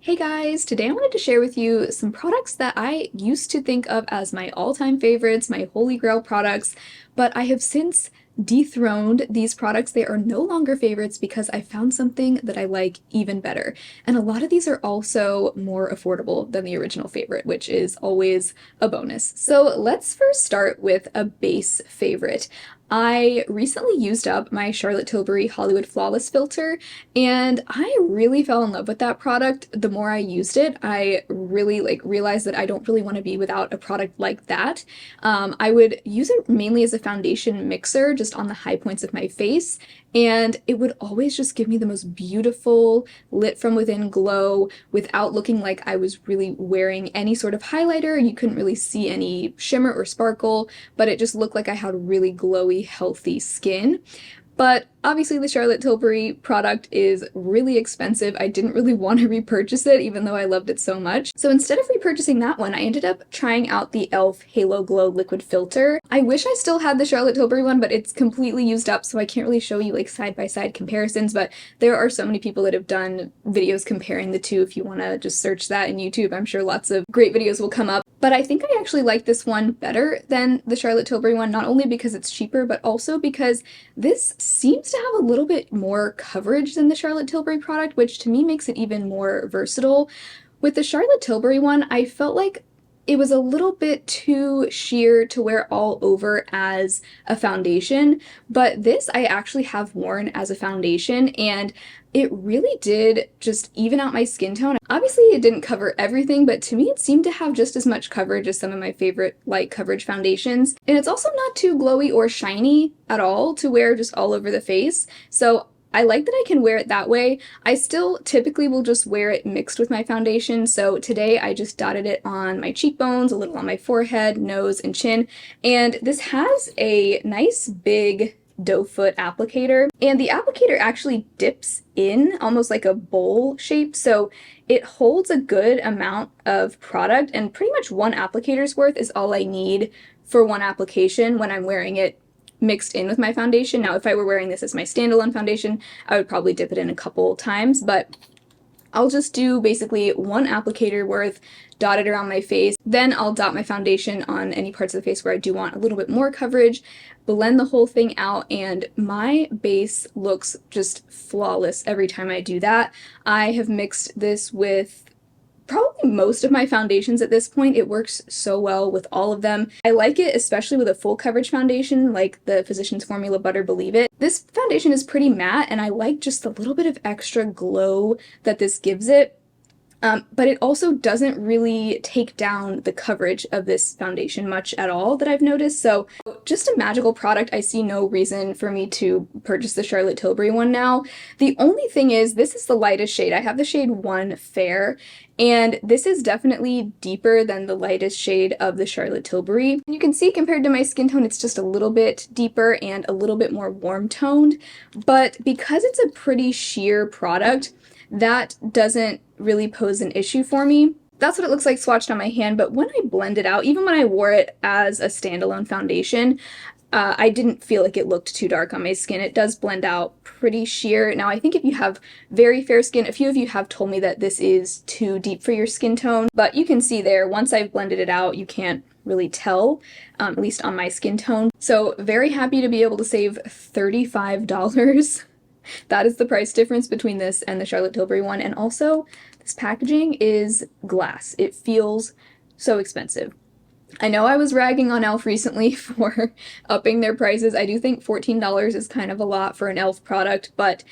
Hey guys, today I wanted to share with you some products that I used to think of as my all-time favorites, my holy grail products, but I have since dethroned these products. They are no longer favorites because I found something that I like even better. And a lot of these are also more affordable than the original favorite, which is always a bonus. So let's first start with a base favorite. I recently used up my Charlotte Tilbury Hollywood Flawless filter, and I really fell in love with that product. The more I used it, I really realized that I don't really want to be without a product like that. I would use it mainly as a foundation mixer just on the high points of my face, and it would always just give me the most beautiful lit from within glow without looking like I was really wearing any sort of highlighter. You couldn't really see any shimmer or sparkle, but it just looked like I had really glowy, healthy skin. But obviously the Charlotte Tilbury product is really expensive. I didn't really want to repurchase it even though I loved it so much. So instead of repurchasing that one, I ended up trying out the e.l.f. Halo Glow Liquid Filter. I wish I still had the Charlotte Tilbury one, but it's completely used up, so I can't really show you like side-by-side comparisons, but there are so many people that have done videos comparing the two. If you want to just search that in YouTube, I'm sure lots of great videos will come up. But I think I actually like this one better than the Charlotte Tilbury one, not only because it's cheaper, but also because this seems to have a little bit more coverage than the Charlotte Tilbury product, which to me makes it even more versatile. With the Charlotte Tilbury one, I felt like it was a little bit too sheer to wear all over as a foundation, but this I actually have worn as a foundation, and it really did just even out my skin tone. Obviously, it didn't cover everything, but to me it seemed to have just as much coverage as some of my favorite light coverage foundations. And it's also not too glowy or shiny at all to wear just all over the face. So I like that I can wear it that way. I still typically will just wear it mixed with my foundation, so today I just dotted it on my cheekbones, a little on my forehead, nose, and chin, and this has a nice big doe foot applicator, and the applicator actually dips in almost like a bowl shape, so it holds a good amount of product, and pretty much one applicator's worth is all I need for one application when I'm wearing it mixed in with my foundation. Now, if I were wearing this as my standalone foundation, I would probably dip it in a couple times, but I'll just do basically one applicator worth, dot it around my face, then I'll dot my foundation on any parts of the face where I do want a little bit more coverage, blend the whole thing out, and my base looks just flawless every time I do that. I have mixed this with probably most of my foundations at this point. It works so well with all of them. I like it especially with a full coverage foundation like the Physicians Formula Butter Believe It. This foundation is pretty matte, and I like just the little bit of extra glow that this gives it. But it also doesn't really take down the coverage of this foundation much at all that I've noticed, so just a magical product. I see no reason for me to purchase the Charlotte Tilbury one now. The only thing is, this is the lightest shade. I have the shade 1 Fair, and this is definitely deeper than the lightest shade of the Charlotte Tilbury. You can see compared to my skin tone, it's just a little bit deeper and a little bit more warm toned, but because it's a pretty sheer product, that doesn't really pose an issue for me. That's what it looks like swatched on my hand, but when I blend it out, even when I wore it as a standalone foundation, I didn't feel like it looked too dark on my skin. It does blend out pretty sheer. Now, I think if you have very fair skin, a few of you have told me that this is too deep for your skin tone, but you can see there, once I've blended it out, you can't really tell, at least on my skin tone. So very happy to be able to save $35. That is the price difference between this and the Charlotte Tilbury one, and also this packaging is glass. It feels so expensive. I know I was ragging on e.l.f. recently for upping their prices. I do think $14 is kind of a lot for an e.l.f. product, but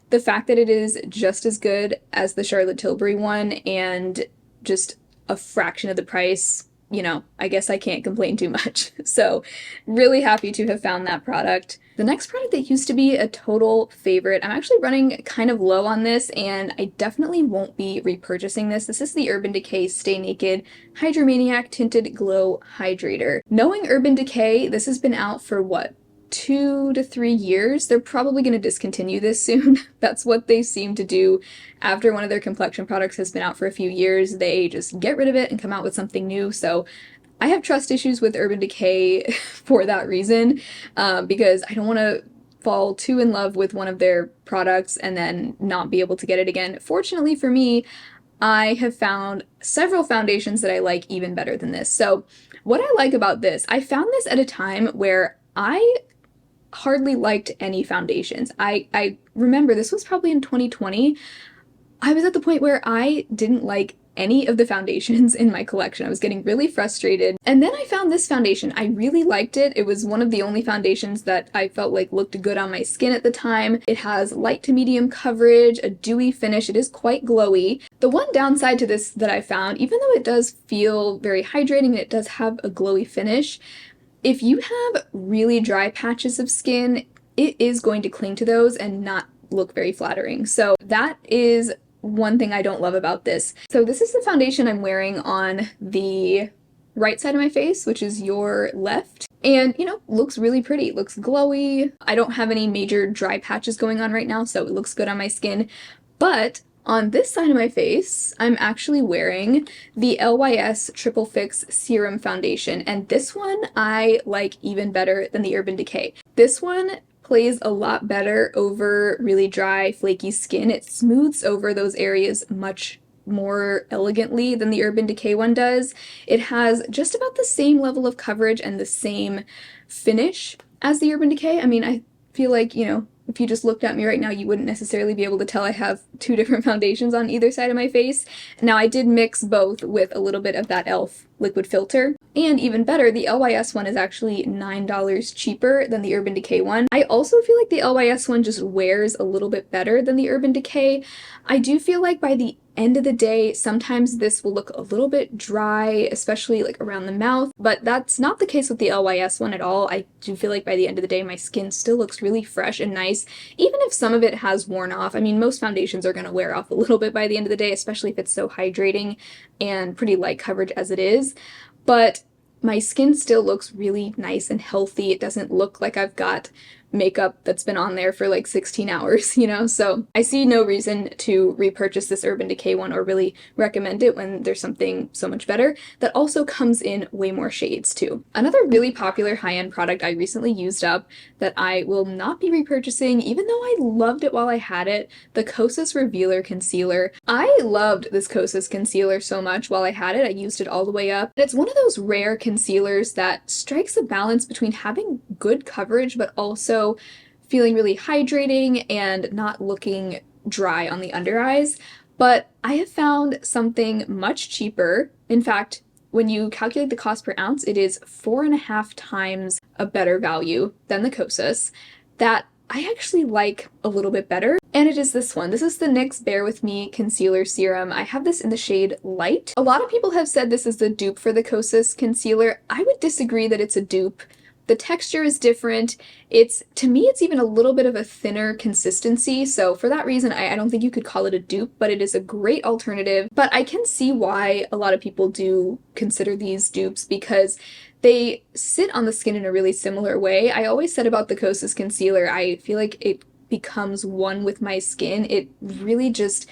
the fact that it is just as good as the Charlotte Tilbury one and just a fraction of the price, you know, I guess I can't complain too much. So really happy to have found that product. The next product that used to be a total favorite, I'm actually running kind of low on this, and I definitely won't be repurchasing this. This is the Urban Decay Stay Naked Hydromaniac Tinted Glow Hydrator. Knowing Urban Decay, this has been out for what, 2 to 3 years? They're probably going to discontinue this soon. That's what they seem to do after one of their complexion products has been out for a few years. They just get rid of it and come out with something new. So I have trust issues with Urban Decay for that reason, because I don't want to fall too in love with one of their products and then not be able to get it again. Fortunately for me, I have found several foundations that I like even better than this. So what I like about this, I found this at a time where I hardly liked any foundations. I remember this was probably in 2020. I was at the point where I didn't like any of the foundations in my collection. I was getting really frustrated. And then I found this foundation. I really liked it. It was one of the only foundations that I felt like looked good on my skin at the time. It has light to medium coverage, a dewy finish. It is quite glowy. The one downside to this that I found, even though it does feel very hydrating and it does have a glowy finish, if you have really dry patches of skin, it is going to cling to those and not look very flattering. So that is one thing I don't love about this. So this is the foundation I'm wearing on the right side of my face, which is your left. And, you know, looks really pretty. It looks glowy. I don't have any major dry patches going on right now, so it looks good on my skin. But on this side of my face, I'm actually wearing the LYS Triple Fix Serum Foundation, and this one I like even better than the Urban Decay. This one plays a lot better over really dry, flaky skin. It smooths over those areas much more elegantly than the Urban Decay one does. It has just about the same level of coverage and the same finish as the Urban Decay. I mean, I feel like, you know, if you just looked at me right now, you wouldn't necessarily be able to tell I have two different foundations on either side of my face. Now, I did mix both with a little bit of that e.l.f. liquid filter. And even better, the LYS one is actually $9 cheaper than the Urban Decay one. I also feel like the LYS one just wears a little bit better than the Urban Decay. I do feel like by the end of the day, sometimes this will look a little bit dry, especially like around the mouth, but that's not the case with the LYS one at all. I do feel like by the end of the day, my skin still looks really fresh and nice, even if some of it has worn off. I mean, most foundations are going to wear off a little bit by the end of the day, especially if it's so hydrating and pretty light coverage as it is. But my skin still looks really nice and healthy. It doesn't look like I've got makeup that's been on there for like 16 hours, you know? So I see no reason to repurchase this Urban Decay one or really recommend it when there's something so much better that also comes in way more shades too. Another really popular high-end product I recently used up that I will not be repurchasing, even though I loved it while I had it, the Kosas Revealer Concealer. I loved this Kosas concealer so much while I had it. I used it all the way up. It's one of those rare concealers that strikes a balance between having good coverage but also feeling really hydrating and not looking dry on the under eyes. But I have found something much cheaper. In fact, when you calculate the cost per ounce, it is 4.5 times a better value than the Kosas that I actually like a little bit better. And it is this one. This is the NYX Bare With Me Concealer Serum. I have this in the shade Light. A lot of people have said this is the dupe for the Kosas concealer. I would disagree that it's a dupe. The texture is different. To me, it's even a little bit of a thinner consistency. So for that reason, I don't think you could call it a dupe, but it is a great alternative. But I can see why a lot of people do consider these dupes because they sit on the skin in a really similar way. I always said about the Kosas concealer, I feel like it becomes one with my skin. It really just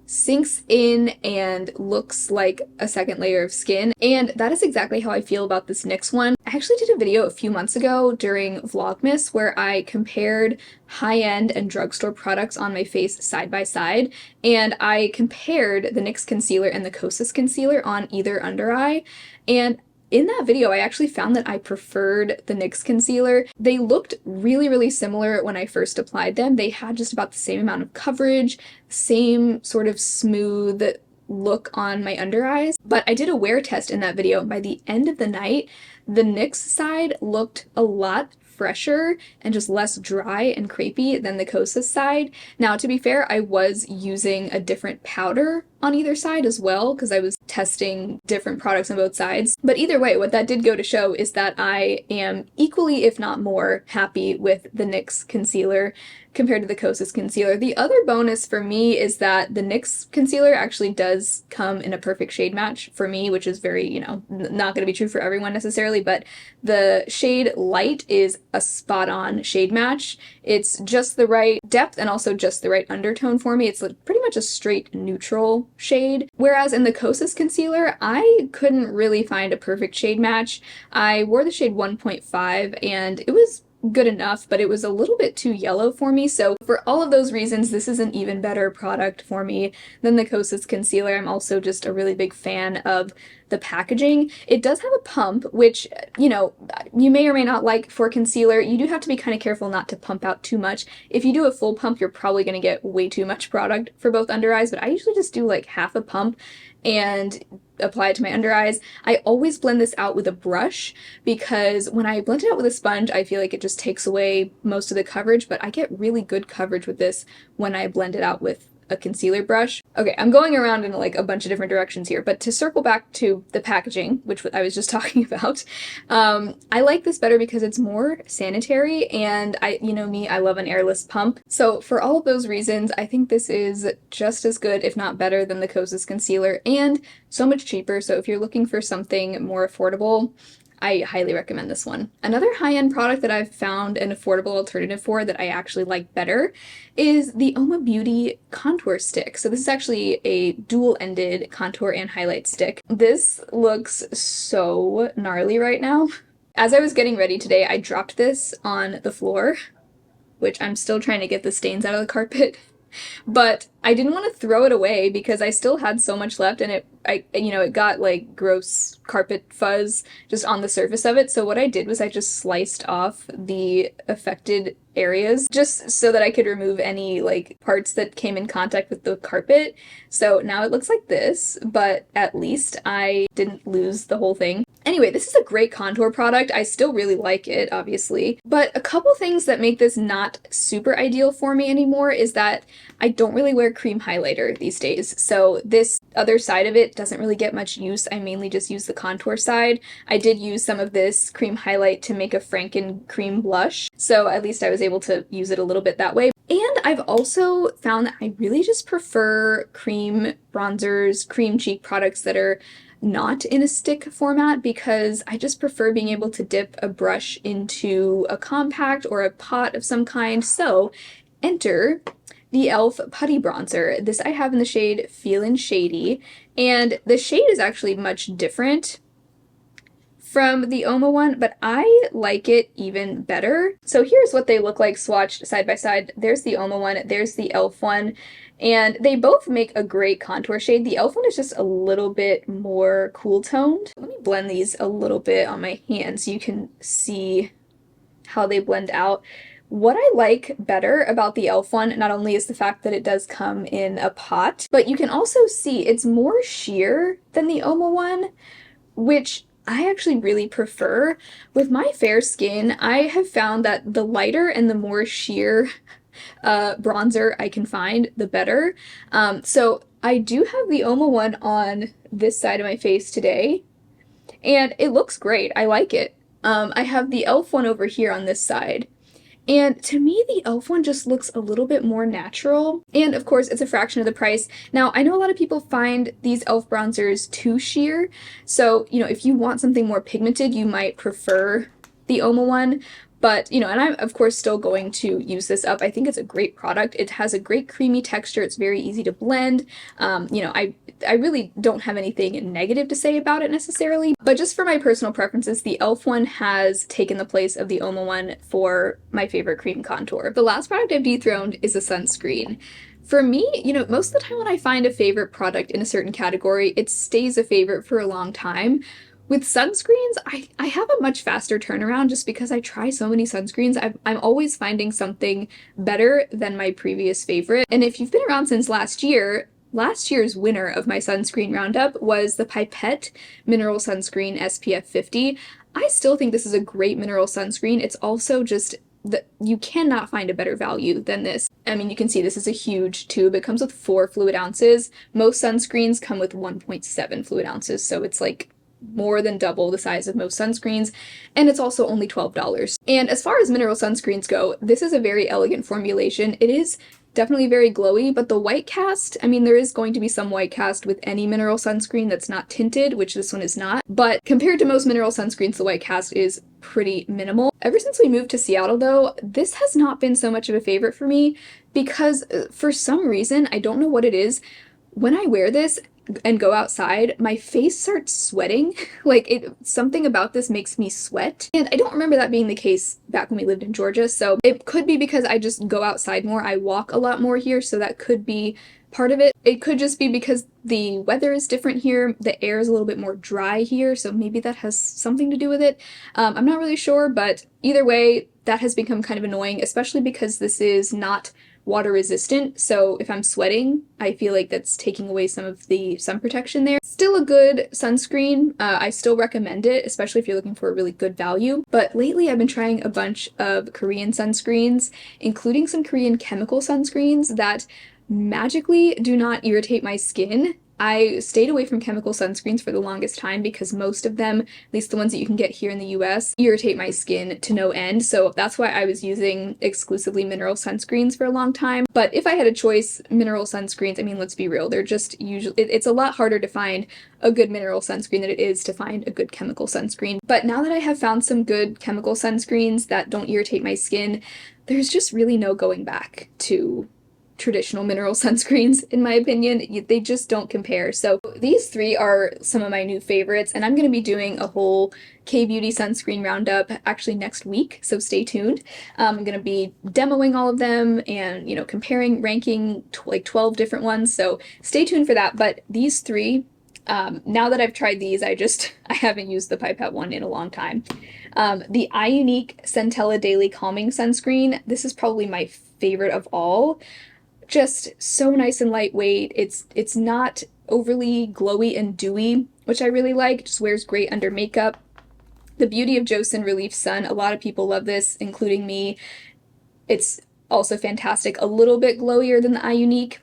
sinks in and looks like a second layer of skin. And that is exactly how I feel about this NYX one. I actually did a video a few months ago during Vlogmas where I compared high-end and drugstore products on my face side by side, and I compared the NYX concealer and the Kosas concealer on either under eye. And in that video, I actually found that I preferred the NYX concealer. They looked really, really similar when I first applied them. They had just about the same amount of coverage, same sort of smooth look on my under eyes. But I did a wear test in that video, and by the end of the night, the NYX side looked a lot fresher and just less dry and crepey than the Kosas side. Now, to be fair, I was using a different powder on either side as well because I was testing different products on both sides. But either way, what that did go to show is that I am equally, if not more, happy with the NYX concealer compared to the Kosas concealer. The other bonus for me is that the NYX concealer actually does come in a perfect shade match for me, which is very, you know, not going to be true for everyone necessarily, but the shade Light is a spot-on shade match. It's just the right depth and also just the right undertone for me. It's like pretty much a straight neutral shade. Whereas in the Kosas concealer, I couldn't really find a perfect shade match. I wore the shade 1.5 and it was good enough, but it was a little bit too yellow for me. So for all of those reasons, this is an even better product for me than the Kosas concealer. I'm also just a really big fan of the packaging. It does have a pump, which, you know, you may or may not like for concealer. You do have to be kind of careful not to pump out too much. If you do a full pump, you're probably going to get way too much product for both under eyes, but I usually just do like half a pump and apply it to my under eyes. I always blend this out with a brush because when I blend it out with a sponge, I feel like it just takes away most of the coverage, but I get really good coverage with this when I blend it out with a concealer brush. Okay, I'm going around in like a bunch of different directions here, but to circle back to the packaging, which I was just talking about, I like this better because it's more sanitary, and you know me, I love an airless pump. So for all of those reasons, I think this is just as good, if not better, than the Kosas concealer, and so much cheaper. So if you're looking for something more affordable, I highly recommend this one. Another high-end product that I've found an affordable alternative for that I actually like better is the Oma Beauty contour stick. So this is actually a dual-ended contour and highlight stick. This looks so gnarly right now. As I was getting ready today, I dropped this on the floor, which I'm still trying to get the stains out of the carpet. But I didn't want to throw it away because I still had so much left, and it got like gross carpet fuzz just on the surface of it. So what I did was I just sliced off the affected areas just so that I could remove any like parts that came in contact with the carpet. So now it looks like this, but at least I didn't lose the whole thing. Anyway, this is a great contour product. I still really like it, obviously. But a couple things that make this not super ideal for me anymore is that I don't really wear cream highlighter these days. So this other side of it doesn't really get much use. I mainly just use the contour side. I did use some of this cream highlight to make a Franken cream blush, so at least I was able to use it a little bit that way. And I've also found that I really just prefer cream bronzers, cream cheek products that are not in a stick format, because I just prefer being able to dip a brush into a compact or a pot of some kind. So enter the e.l.f. Putty Bronzer. This I have in the shade Feelin' Shady, and the shade is actually much different from the Oma one, but I like it even better. So here's what they look like swatched side by side. There's the Oma one, there's the e.l.f. one, and they both make a great contour shade. The e.l.f. one is just a little bit more cool toned. Let me blend these a little bit on my hand so you can see how they blend out. What I like better about the e.l.f. one not only is the fact that it does come in a pot, but you can also see it's more sheer than the Oma one, which I actually really prefer. With my fair skin, I have found that the lighter and the more sheer bronzer I can find, the better. So I do have the Oma one on this side of my face today, and it looks great. I like it. I have the e.l.f. one over here on this side. And to me, the e.l.f. one just looks a little bit more natural. And of course, it's a fraction of the price. Now, I know a lot of people find these e.l.f. bronzers too sheer. So, you know, if you want something more pigmented, you might prefer the Oma one. But, you know, and I'm, of course, still going to use this up. I think it's a great product. It has a great creamy texture. It's very easy to blend. You know, I really don't have anything negative to say about it necessarily. But just for my personal preferences, the e.l.f. one has taken the place of the Oma one for my favorite cream contour. The last product I've dethroned is a sunscreen. For me, you know, most of the time when I find a favorite product in a certain category, it stays a favorite for a long time. With sunscreens, I have a much faster turnaround just because I try so many sunscreens. I'm always finding something better than my previous favorite. And if you've been around since last year's winner of my sunscreen roundup was the Pipette Mineral Sunscreen SPF 50. I still think this is a great mineral sunscreen. It's also just that you cannot find a better value than this. I mean, you can see this is a huge tube. It comes with 4 fluid ounces. Most sunscreens come with 1.7 fluid ounces, so it's like more than double the size of most sunscreens, and it's also only $12. And as far as mineral sunscreens go, this is a very elegant formulation. It is definitely very glowy, but the white cast, I mean, there is going to be some white cast with any mineral sunscreen that's not tinted, which this one is not, but compared to most mineral sunscreens, the white cast is pretty minimal. Ever since we moved to Seattle, though, this has not been so much of a favorite for me because for some reason, I don't know what it is, when I wear this, and go outside, my face starts sweating. Something about this makes me sweat. And I don't remember that being the case back when we lived in Georgia, so it could be because I just go outside more. I walk a lot more here, so that could be part of it. It could just be because the weather is different here. The air is a little bit more dry here, so maybe that has something to do with it. I'm not really sure, but either way, that has become kind of annoying, especially because this is not water resistant, so if I'm sweating, I feel like that's taking away some of the sun protection there. Still a good sunscreen. I still recommend it, especially if you're looking for a really good value. But lately I've been trying a bunch of Korean sunscreens, including some Korean chemical sunscreens that magically do not irritate my skin. I stayed away from chemical sunscreens for the longest time because most of them, at least the ones that you can get here in the US, irritate my skin to no end. So that's why I was using exclusively mineral sunscreens for a long time. But if I had a choice, mineral sunscreens, I mean, let's be real, they're just usually, it's a lot harder to find a good mineral sunscreen than it is to find a good chemical sunscreen. But now that I have found some good chemical sunscreens that don't irritate my skin, there's just really no going back to traditional mineral sunscreens, in my opinion. They just don't compare. So these three are some of my new favorites, and I'm going to be doing a whole K-Beauty sunscreen roundup actually next week, so stay tuned. I'm going to be demoing all of them and, comparing, ranking like 12 different ones, so stay tuned for that. But these three, now that I've tried these, I haven't used the Pipette one in a long time. The iUnique Centella Daily Calming Sunscreen, this is probably my favorite of all. Just so nice and lightweight. It's not overly glowy and dewy, which I really like. Just wears great under makeup. The Beauty of Joseon Relief Sun, a lot of people love this, including me. It's also fantastic, a little bit glowier than the iUnique.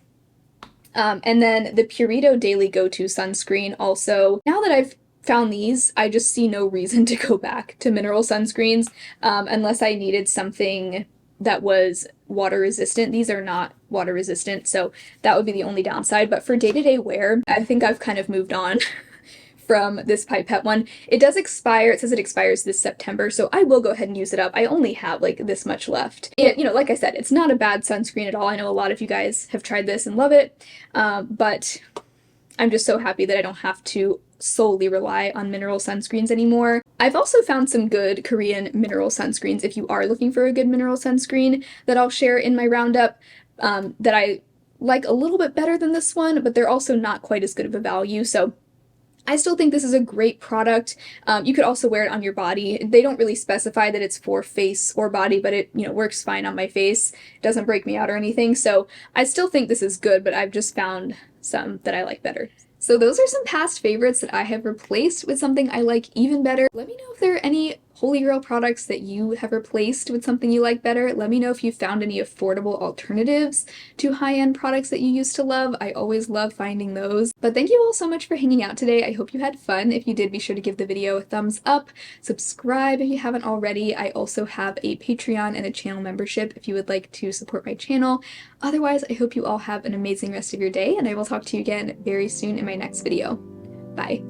And then the Purito Daily Go-To Sunscreen also. Now that I've found these, I just see no reason to go back to mineral sunscreens unless I needed something that was water resistant. These are not water resistant, so that would be the only downside. But for day-to-day wear, I think I've kind of moved on from this Pipette one. It does expire. It says it expires this September, so I will go ahead and use it up. I only have like this much left. And, like I said, it's not a bad sunscreen at all. I know a lot of you guys have tried this and love it, but I'm just so happy that I don't have to solely rely on mineral sunscreens anymore. I've also found some good Korean mineral sunscreens if you are looking for a good mineral sunscreen that I'll share in my roundup that I like a little bit better than this one, but they're also not quite as good of a value. So I still think this is a great product. You could also wear it on your body. They don't really specify that it's for face or body, but it, works fine on my face. It doesn't break me out or anything. So I still think this is good, but I've just found some that I like better. So those are some past favorites that I have replaced with something I like even better. Let me know if there are any Holy Grail products that you have replaced with something you like better. Let me know if you found any affordable alternatives to high-end products that you used to love. I always love finding those. But thank you all so much for hanging out today. I hope you had fun. If you did, be sure to give the video a thumbs up. Subscribe if you haven't already. I also have a Patreon and a channel membership if you would like to support my channel. Otherwise, I hope you all have an amazing rest of your day, and I will talk to you again very soon in my next video. Bye.